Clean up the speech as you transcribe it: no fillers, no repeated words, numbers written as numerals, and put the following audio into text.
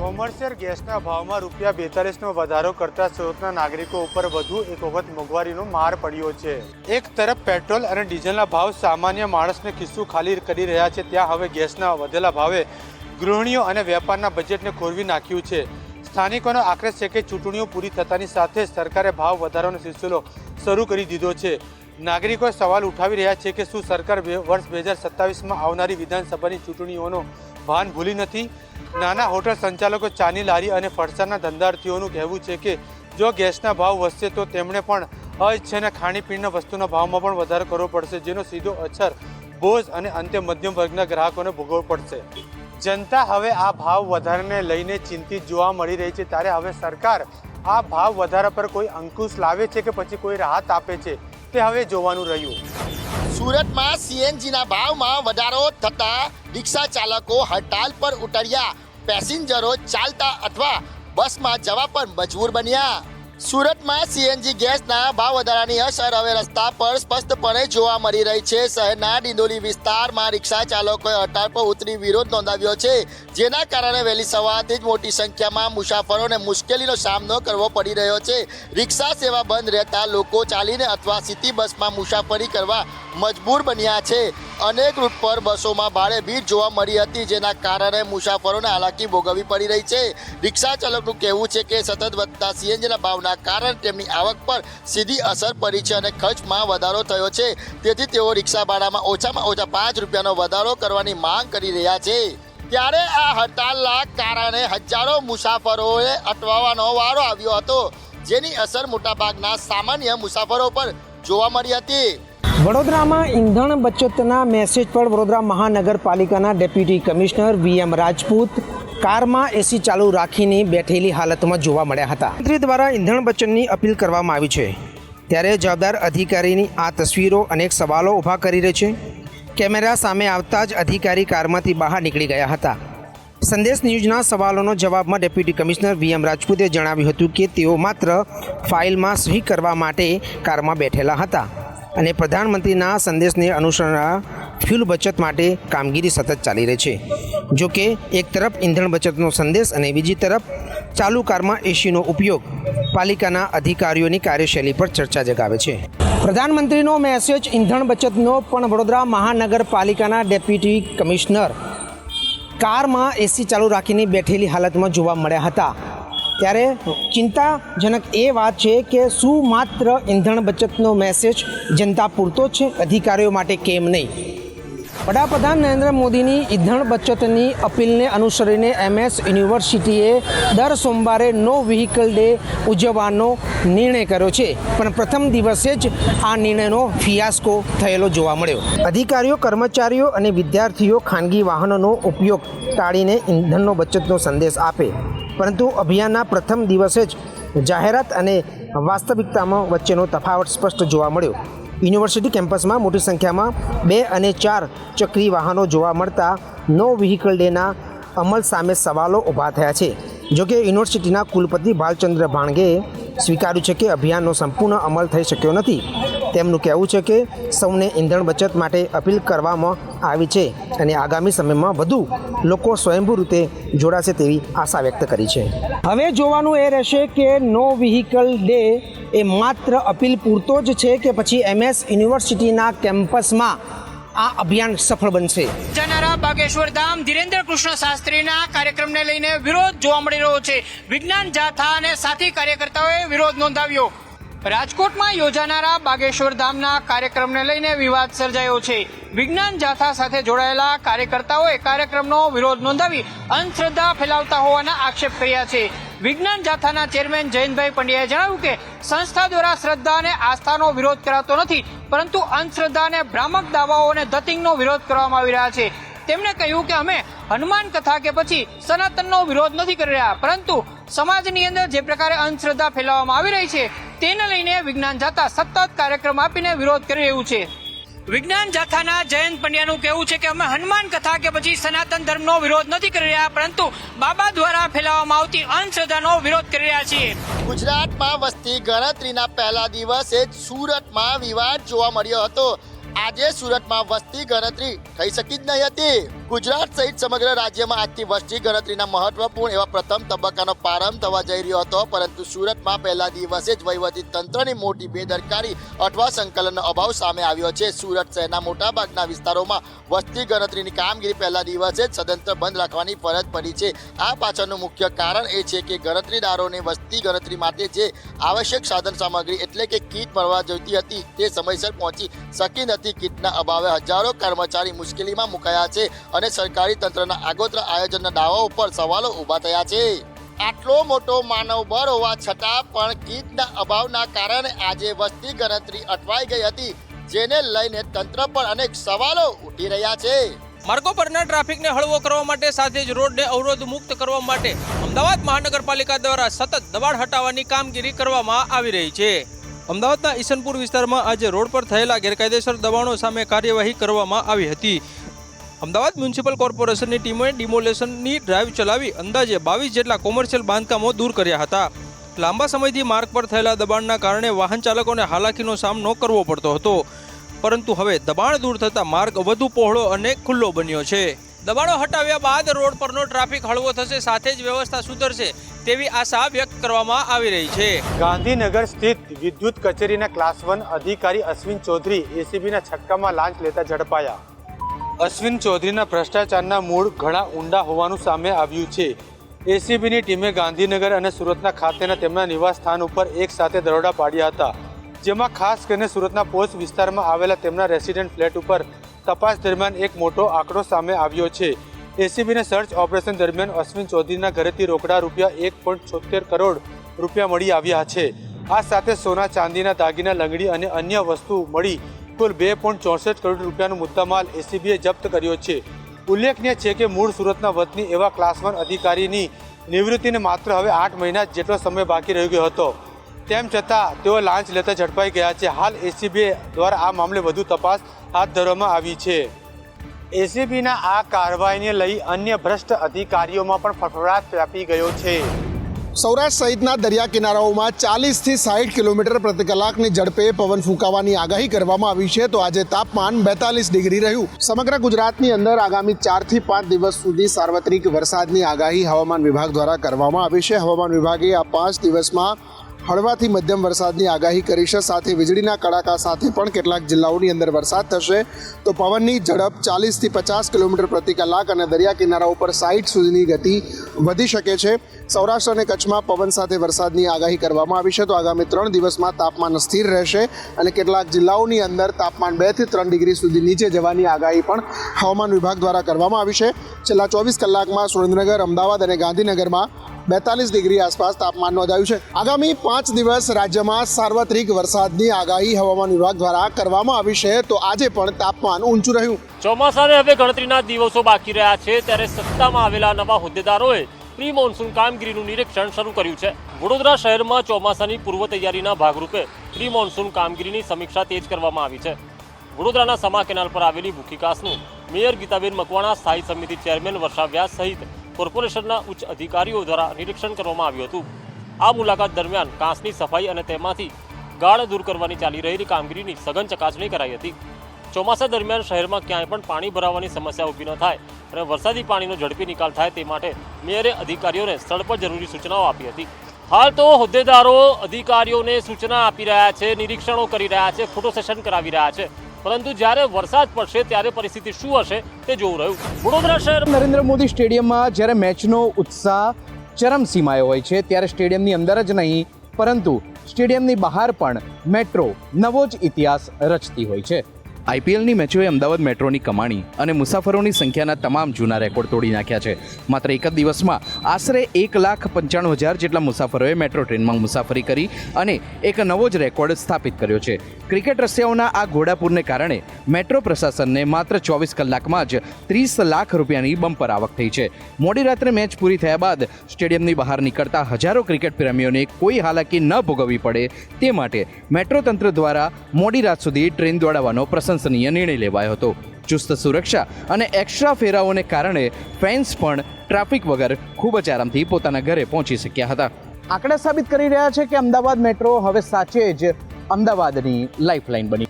Commercial ગેસના ભાવમાં ₹42નો વધારો કરતા સુરતના નાગરિકો ઉપર વધુ એક વખત મોંઘવારીનો માર પડ્યો છે। એક તરફ પેટ્રોલ અને ડીઝલના ભાવ સામાન્ય માણસને ખિસ્સું ખાલી કરી રહ્યા છે, ત્યાં હવે ગેસના વધેલા ભાવે ગૃહિણીઓ અને વેપારના બજેટને ખોરવી નાખ્યું છે। સ્થાનિકોનો આક્રોશ છે કે ચૂંટણીઓ પૂરી થતાની સાથે જ સરકારે ભાવ વધારાનો સિલસિલો શરૂ કરી દીધો છે। નાગરિકો સવાલ ઉઠાવી રહ્યા છે કે શું સરકાર વર્ષ 2027માં આવનારી વિધાનસભાની ચૂંટણીઓનો ભાન ભૂલી નથી? નાના હોટલ સંચાલકો, ચાની લારી અને ફરસાણના ધંધાર્થીઓનું કહેવું છે કે જો ગેસના ભાવ વધશે તો તેમણે પણ અઇચ્છનીય ખાણીપીણીના વસ્તુના ભાવમાં પણ વધારો કરવો પડશે, જેનો સીધો અસર બોઝ અને અંતે મધ્યમ વર્ગના ગ્રાહકોને ભોગવવો પડશે। જનતા હવે આ ભાવ વધારાને લઈને ચિંતિત જોવા મળી રહી છે, ત્યારે હવે સરકાર આ ભાવ વધારા પર કોઈ અંકુશ લાવે છે કે પછી કોઈ રાહત આપે છે, તે હવે જોવાનું રહ્યું। સુરતમાં સીએનજીના ભાવમાં વધારો થતા રિક્ષા ચાલકો હડતાલ પર ઉતર્યા, પેસેન્જરો ચાલતા અથવા બસમાં જવા પર મજબૂર બન્યા। સુરતમાં સીએનજી ગેસના ભાવ વધારાની અસર હવે રસ્તા પર સ્પષ્ટપણે જોવા મળી રહી છે। શહેરના ડિંડોલી વિસ્તારમાં રિક્ષા ચાલકોએ હડતાલ પર ઉતરી વિરોધ નોંધાવ્યો છે, જેના કારણે વહેલી સવારથી જ મોટી સંખ્યામાં મુસાફરોને મુશ્કેલીનો સામનો કરવો પડી રહ્યો છે। રિક્ષા સેવા બંધ રહેતા લોકો ચાલીને અથવા સિટી બસમાં મુસાફરી કરવા મજબૂર બન્યા છે। અનેક રૂટ પર બસોમાં ભારે ભીડ જોવા મળી હતી, જેના કારણે મુસાફરોને હાલાકી ભોગવવી પડી રહી છે। રિક્ષા ચાલકનું કહેવું છે કે સતત વધતા સીએનજીના ભાવના કારણે તેમની આવક પર સીધી અસર પડી છે અને ખર્ચમાં વધારો થયો છે, તેથી તેઓ રિક્ષા ભાડામાં ઓછામાં ઓછા ₹5નો વધારો કરવાની માંગ કરી રહ્યા છે। ત્યારે આ હડતાલના કારણે હજારો મુસાફરોએ અટવાવાનો વારો આવ્યો હતો, જેની અસર મોટાભાગના સામાન્ય મુસાફરો પર જોવા મળી હતી। વડોદરામાં ઈંધણ બચતના મેસેજ પર વડોદરા મહાનગરપાલિકાના ડેપ્યુટી કમિશનર VM રાજપૂત કારમાં એસી ચાલુ રાખીને બેઠેલી હાલતમાં જોવા મળ્યા હતા। મંત્રી દ્વારા ઈંધણ બચતની અપીલ કરવામાં આવી છે, ત્યારે જવાબદાર અધિકારીની આ તસવીરો અનેક સવાલો ઊભા કરી રહી છે। કેમેરા સામે આવતા જ અધિકારી કારમાંથી બહાર નીકળી ગયા હતા। સંદેશ ન્યૂઝના સવાલોનો જવાબમાં ડેપ્યુટી કમિશનર VM રાજપૂતે જણાવ્યું હતું કે તેઓ માત્ર ફાઇલમાં સહી કરવા માટે કારમાં બેઠેલા હતા અને પ્રધાનમંત્રીના સંદેશને અનુસરવા ફ્યુલ બચત માટે કામગીરી સતત ચાલી રહી છે। જોકે એક તરફ ઈંધણ બચતનો સંદેશ અને બીજી તરફ ચાલુ કારમાં એસીનો ઉપયોગ પાલિકાના અધિકારીઓની કાર્યશૈલી પર ચર્ચા જગાવે છે। પ્રધાનમંત્રીનો મેસેજ ઈંધણ બચતનો પણ વડોદરા મહાનગરપાલિકાના ડેપ્યુટી કમિશનર કારમાં એસી ચાલુ રાખીને બેઠેલી હાલતમાં જોવા મળ્યા હતા। ત્યારે ચિંતાજનક એ વાત છે કે શું માત્ર ઈંધણ બચતનો મેસેજ જનતા પૂરતો જ છે, અધિકારીઓ માટે કેમ નહીં? વડાપ્રધાન નરેન્દ્ર મોદીની ઈંધણ બચતની અપીલને અનુસરીને MS યુનિવર્સિટીએ દર સોમવારે નો વ્હીકલ ડે ઉજવવાનો નિર્ણય કર્યો છે, પણ પ્રથમ દિવસે જ આ નિર્ણયનો ફિયાસ્કો થયેલો જોવા મળ્યો। અધિકારીઓ, કર્મચારીઓ અને વિદ્યાર્થીઓ ખાનગી વાહનોનો ઉપયોગ ટાળીને ઈંધણનો બચતનો સંદેશ આપે, પરંતુ અભિયાનના પ્રથમ દિવસે જ જાહેરાત અને વાસ્તવિકતામાં વચ્ચેનો તફાવત સ્પષ્ટ જોવા મળ્યો। યુનિવર્સિટી કેમ્પસમાં મોટી સંખ્યામાં 2 અને 4 ચક્રી વાહનો જોવા મળતા નો વ્હીકલ ડેના અમલ સામે સવાલો ઊભા થયા છે। જોકે યુનિવર્સિટીના કુલપતિ ભાલચંદ્ર ભાણગેએ સ્વીકાર્યું છે કે અભિયાનનો સંપૂર્ણ અમલ થઈ શક્યો નથી। તેમનું કહેવું છે કે સૌને ઈંધણ બચત માટે અપીલ કરવામાં આવી છે અને આગામી સમયમાં વધુ લોકો સ્વયંભૂ રીતે જોડાશે તેવી આશા વ્યક્ત કરી છે। હવે જોવાનું એ રહેશે કે નો વ્હીકલ ડે એ માત્ર અપીલ પૂરતો જ છે કે પછી MS યુનિવર્સિટીના કેમ્પસમાં આ અભિયાન સફળ બનશે। યોજાનારા બાગેશ્વર ધામ ધીરેન્દ્ર કૃષ્ણ શાસ્ત્રીના કાર્યક્રમને લઈને વિરોધ જોવા મળી રહ્યો છે। વિજ્ઞાન જાથા અને સાથી કાર્યકર્તાઓએ વિરોધ નોંધાવ્યો। રાજકોટમાં યોજાનારા બાગેશ્વર ધામના કાર્યક્રમને લઈને વિવાદ સર્જાયો છે। વિજ્ઞાન જાથા સાથે જોડાયેલા કાર્યકર્તાઓએ કાર્યક્રમનો વિરોધ નોંધાવી અંધશ્રદ્ધા ફેલાવતા હોવાના આક્ષેપ કર્યા છે। વિજ્ઞાન જાથાના ચેરમેન જયંતભાઈ પંડ્યાએ જણાવ્યું કે સંસ્થા દ્વારા શ્રદ્ધા અને આસ્થાનો વિરોધ કરાતો નથી, પરંતુ અંધશ્રદ્ધા અને ભ્રામક દાવાઓ અને ધતિંગનો વિરોધ કરવામાં આવી રહ્યા છે। તેમણે કહ્યું કે અમે હનુમાન કથા કે પછી સનાતનનો વિરોધ નથી કરી રહ્યા, પરંતુ સમાજની અંદર જે પ્રકારે અંધશ્રદ્ધા ફેલાવવામાં આવી રહી છે તેને લઈને વિજ્ઞાન જાથા સતત કાર્યક્રમ આપીને વિરોધ કરી રહ્યું છે। વિજ્ઞાન જાથાના જયંત પંડ્યાનું કહેવું છે કે અમે હનુમાન કથા કે પછી સનાતન ધર્મનો વિરોધ નથી કરી રહ્યા, પરંતુ બાબા દ્વારા ફેલાવવામાં આવતી અંધશ્રદ્ધાનો વિરોધ કરી રહ્યા છીએ। ગુજરાતમાં વસ્તી ગણતરીના પહેલા દિવસે જ સુરતમાં વિવાદ જોવા મળ્યો હતો। આજે સુરતમાં વસ્તી ગણતરી થઈ શકી જ નહીં હતી। ગુજરાત સહિત સમગ્ર રાજ્યમાં આજથી વસ્તી ગણતરીના મહત્વપૂર્ણ એવા પ્રથમ તબક્કાનો પ્રારંભ થવા જઈ રહ્યો હતો, પરંતુ સુરતમાં પહેલા દિવસે જ વહીવટી તંત્રની મોટી બેદરકારી અથવા સંકલનનો અભાવ સામે આવ્યો છે. સુરત શહેરના મોટાભાગના વિસ્તારોમાં વસ્તી ગણતરીની કામગીરી પહેલા દિવસે જ સદંતર બંધ રાખવાની ફરજ પડી છે. આ પાછળનું મુખ્ય કારણ એ છે કે ગણતરીદારોને વસ્તી ગણતરી માટે જે આવશ્યક સાધન સામગ્રી એટલે કે કીટ મળવા જોઈતી હતી તે સમયસર પહોંચી શકી નથી. કીટના અભાવે હજારો કર્મચારી મુશ્કેલીમાં મુકાયા છે અને સરકારી તંત્રના આગોતરા આયોજનના દાવાઓ પર સવાલો ઊભા થયા છે. આટલો મોટો માનવ બળ હોવા છતાં પણ કીટના અભાવના કારણે આજે વસ્તી ગણતરી અટવાઈ ગઈ હતી, જેને લઈને તંત્ર પર અનેક સવાલો ઉઠી રહ્યા છે. માર્ગો પરના ટ્રાફિકને હળવો કરવા માટે સાથે જ રોડને અવરોધ મુક્ત કરવા માટે અમદાવાદ મહાનગરપાલિકા દ્વારા સતત દબાણ હટાવવાની કામગીરી કરવામાં આવી રહી છે. અમદાવાદના ઈસનપુર વિસ્તારમાં આજે રોડ પર થયેલા ગેરકાયદેસર દબાણો સામે કાર્યવાહી કરવામાં આવી હતી. અમદાવાદ મ્યુનિસિપલ કોર્પોરેશનની ટીમોએ ડિમોલેશનની ડ્રાઈવ ચલાવી અંદાજે 22 જેટલા કોમર્શિયલ બાંધકામો દૂર કર્યા હતા. લાંબા સમયથી માર્ગ પર થયેલા દબાણના કારણે વાહન ચાલકોને હાલાકીનો સામનો કરવો પડતો હતો, પરંતુ હવે દબાણ દૂર થતાં માર્ગ વધુ પહોળો અને ખુલ્લો બન્યો છે. દબાણો હટાવ્યા બાદ રોડ પરનો ટ્રાફિક હળવો થશે, સાથે જ વ્યવસ્થા સુધરશે તેવી આશા વ્યક્ત કરવામાં આવી રહી છે. ગાંધીનગર સ્થિત વિદ્યુત કચેરીના ક્લાસ 1 અધિકારી અશ્વિન ચૌધરી એસીબીના છક્કામાં લાંચ લેતા ઝડપાયા. અશ્વિન ચૌધરીના ભ્રષ્ટાચારના મૂળ ઘણા ઊંડા હોવાનું સામે આવ્યું છે. એસીબીની ટીમે ગાંધીનગર અને સુરતના ખાતેના તેમના નિવાસ સ્થાન ઉપર એક સાથે દરોડા પાડ્યા હતા, જેમાં ખાસ કરીને સુરતના પોસ્ટ વિસ્તારમાં આવેલા તેમના રેસિડેન્ટ ફ્લેટ ઉપર તપાસ દરમિયાન એક મોટો આંકડો સામે આવ્યો છે. એસીબીને સર્ચ ઓપરેશન દરમિયાન અશ્વિન ચૌધરીના ઘરેથી રોકડા રૂપિયા 1.76 કરોડ રૂપિયા મળી આવ્યા છે. આ સાથે સોના ચાંદીના દાગીના, લંગડી અને અન્ય વસ્તુ મળી કુલ 2.64 કરોડ રૂપિયાનો મુદ્દામાલ એસીબીએ જપ્ત કર્યો છે. ઉલ્લેખનીય છે કે મૂળ સુરતના વતની એવા ક્લાસ 1 અધિકારીની નિવૃત્તિને માત્ર હવે 8 મહિના જેટલો સમય બાકી રહી ગયો હતો, તેમ છતાં તેઓ લાંચ લેતા ઝડપાઈ ગયા છે. હાલ એસીબી દ્વારા આ મામલે વધુ તપાસ હાથ ધરવામાં આવી છે. એસીબીના આ કાર્યવાહીને લઈ અન્ય ભ્રષ્ટ અધિકારીઓમાં પણ ફફડાટ વ્યાપી ગયો છે. સૌરાષ્ટ્ર સહિતના દરિયા કિનારાઓમાં 40થી 60 કિલોમીટર પ્રતિ કલાકની ઝડપે પવન ફૂંકાવાની આગાહી કરવામાં આવી છે. તો આજે તાપમાન 42 ડિગ્રી રહ્યું. સમગ્ર ગુજરાતની અંદર આગામી 4 થી 5 દિવસ સુધી સાર્વત્રિક વરસાદની આગાહી હવામાન વિભાગ દ્વારા કરવામાં આવી છે. હવામાન વિભાગે આ 5 દિવસમાં હળવાથી મધ્યમ વરસાદની આગાહી કરી છે. સાથે વીજળીના કડાકા સાથે પણ કેટલાક જિલ્લાઓની અંદર વરસાદ થશે. તો પવનની ઝડપ 40થી 50 કિલોમીટર પ્રતિ કલાક અને દરિયા કિનારા ઉપર 60 સુધીની ગતિ વધી શકે છે. સૌરાષ્ટ્ર અને કચ્છમાં પવન સાથે વરસાદની આગાહી કરવામાં આવી છે. તો આગામી 3 દિવસમાં તાપમાન સ્થિર રહેશે અને કેટલાક જિલ્લાઓની અંદર તાપમાન 2 થી 3 ડિગ્રી સુધી નીચે જવાની આગાહી પણ હવામાન વિભાગ દ્વારા કરવામાં આવી છે. છેલ્લા 24 કલાકમાં સુરેન્દ્રનગર, અમદાવાદ અને ગાંધીનગરમાં 42 ડિગ્રી આસપાસ તાપમાન નોંધાયું છે. આગામી 5 દિવસ રાજ્યમાં સાર્વત્રિક વરસાદની આગાહી હવામાન વિભાગ દ્વારા કરવામાં આવી છે. તો આજે પણ તાપમાન ઊંચું રહ્યું. ચોમાસાને હવે ગણતરીના દિવસો બાકી રહ્યા છે, ત્યારે સત્તામાં આવેલા નવા હોદ્દેદારોએ પ્રી મોન્સૂન કામગીરીનું નિરીક્ષણ શરૂ કર્યું છે. વડોદરા શહેરમાં ચોમાસાની પૂર્વ તૈયારીના ભાગરૂપે પ્રી મોન્સૂન કામગીરીની સમીક્ષા તેજ કરવામાં આવી છે. વડોદરાના સમા કેનાલ પર આવેલી ભૂખીકાસનું મેયર ગીતાબેન મકવાણા, સ્થાયી સમિતિ ચેરમેન વર્ષા વ્યાસ સહિત કોર્પોરેશનના ઉચ્ચ અધિકારીઓ દ્વારા નિરીક્ષણ કરવામાં આવ્યું હતું. આ મુલાકાત દરમિયાન કાંસની સફાઈ અને તેમાંથી ગાળ દૂર કરવાની ચાલી રહેલી કામગીરીની સઘન ચકાસણી કરાઈ હતી. ચોમાસા દરમિયાન શહેરમાં ક્યાંય પણ પાણી ભરાવાની સમસ્યા ઊભી ન થાય અને વરસાદી પાણીનો ઝડપી નિકાલ થાય તે માટે મેયરે અધિકારીઓને સ્થળ પર જરૂરી સૂચનાઓ આપી હતી. હાલ તો હોદ્દેદારો અધિકારીઓને સૂચના આપી રહ્યા છે, નિરીક્ષણો કરી રહ્યા છે, ફોટો સેશન કરાવી રહ્યા છે, પરંતુ જ્યારે વરસાદ પડશે ત્યારે પરિસ્થિતિ શું હશે તે જોવું રહ્યું. વડોદરા શહેર નરેન્દ્ર મોદી સ્ટેડિયમમાં જ્યારે મેચનો ઉત્સાહ ચરમસીમાએ હોય છે, ત્યારે સ્ટેડિયમની અંદર જ નહીં પરંતુ સ્ટેડિયમની બહાર પણ મેટ્રો નવો જ ઇતિહાસ રચતી હોય છે. આઈપીએલની મેચોએ અમદાવાદ મેટ્રોની કમાણી અને મુસાફરોની સંખ્યાના તમામ જૂના રેકોર્ડ તોડી નાખ્યા છે. માત્ર એક જ દિવસમાં આશરે 1,95,000 જેટલા મુસાફરોએ મેટ્રો ટ્રેનમાં મુસાફરી કરી અને એક નવો જ રેકોર્ડ સ્થાપિત કર્યો છે. ક્રિકેટ રસિયાઓના આ ઘોડાપૂરને કારણે મેટ્રો પ્રશાસનને માત્ર 24 કલાકમાં જ 30 લાખ રૂપિયાની બમ્પર આવક થઈ છે. મોડી રાત્રે મેચ પૂરી થયા બાદ સ્ટેડિયમની બહાર નીકળતા હજારો ક્રિકેટ પ્રેમીઓને કોઈ હાલાકી ન ભોગવવી પડે તે માટે મેટ્રો તંત્ર દ્વારા મોડી રાત સુધી ટ્રેન દોડાવવાનો પ્રશંસનીય નિર્ણય લેવાયો હતો. ચુસ્ત સુરક્ષા અને એક્સ્ટ્રા ફેરાઓને કારણે ફેન્સ પણ ટ્રાફિક વગર ખૂબ જ આરામથી પોતાના ઘરે પહોંચી શક્યા હતા. આંકડા સાબિત કરી રહ્યા છે કે અમદાવાદ મેટ્રો હવે સાચે જ અમદાવાદની લાઇફલાઇન બની.